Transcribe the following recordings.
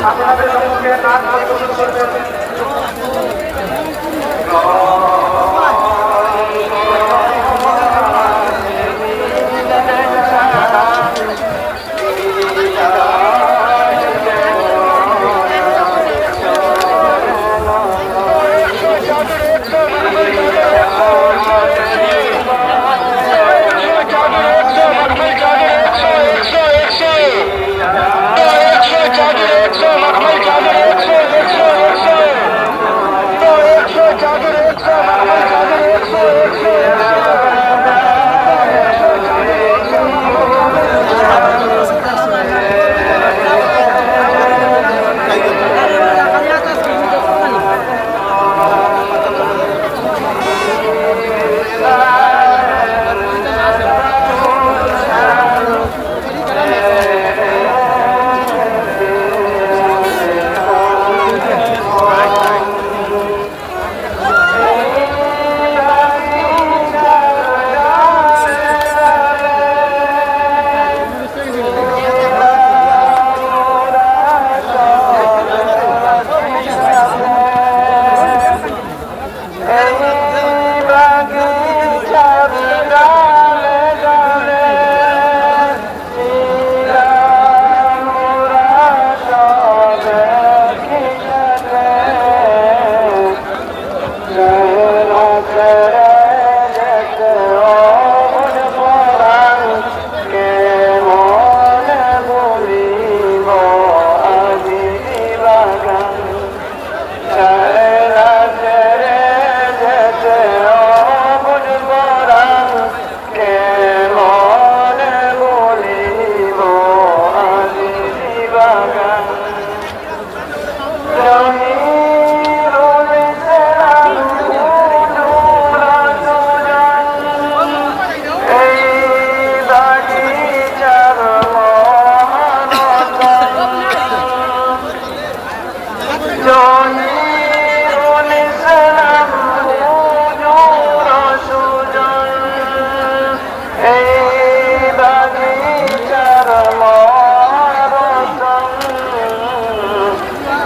আপনাদের সম্মুখে নাচ পরিবেশন করবেন। Come on.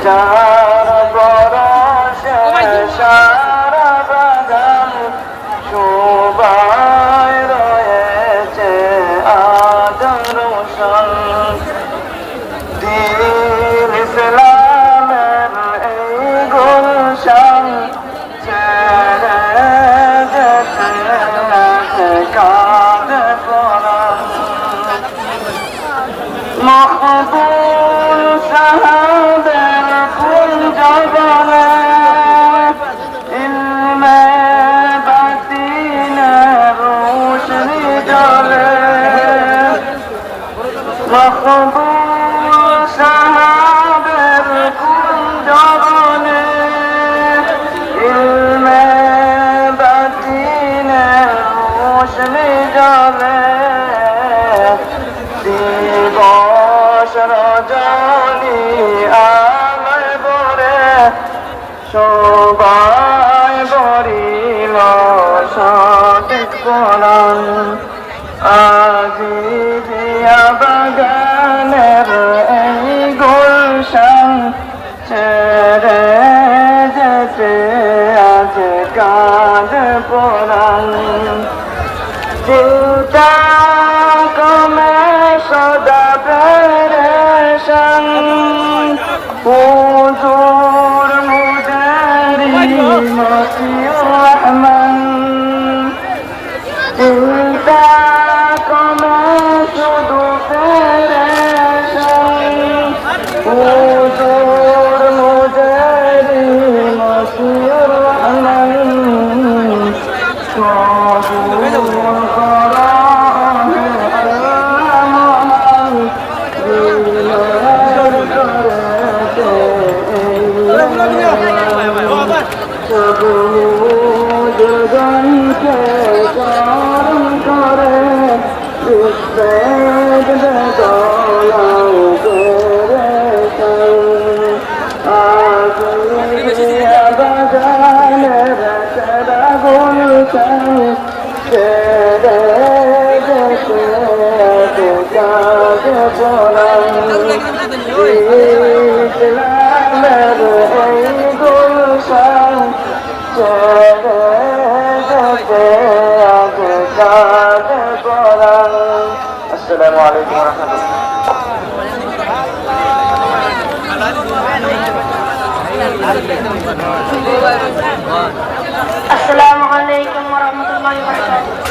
যার বরষে সারা বাগান শোভায় রয়েছে আজ রোশন। দিন ইসলামের এই গুলশান ছেড়ে যেতে আছে কাঁধে পরাণ। মকবুল সাহাবের কুঞ্জ বলে ইলমে বাতিনে রোশনি জ্বলে। মকবুল সাহাবের কুঞ্জ বলে ইলমে বাতিনে রোশনি জ্বলে। দিবস রজনী আলোয় ভরে সবাই বরিল সঠিক কোরআন। আজি জিয়া বাগানের এই গুলশান ছেড়ে যেতে আজ কাঁধে পরাণ। চিন্তা কমে সদা পেরেশান হুজুর মুজারি মতিউর রহমান। চিন্তা কমে শুধু পেরেশান হুজুর মুজারি মতিউর রহমান। জগনকে চরণ করে বিশ্ববেদ দোলাও করে আজ বাগানের সেরা গুলশান ছেড়ে যেতে আছে কাঁধে পরাণ। ইসলামের এই গুলশান ছেড়ে যেতে আছে কাঁধে পরাণ। আসসালামু আলাইকুম ওয়া রাহমাতুল্লাহ। আসসালামু আলাইকুম ওয়া রাহমাতুল্লাহি ওয়া বারাকাতুহু।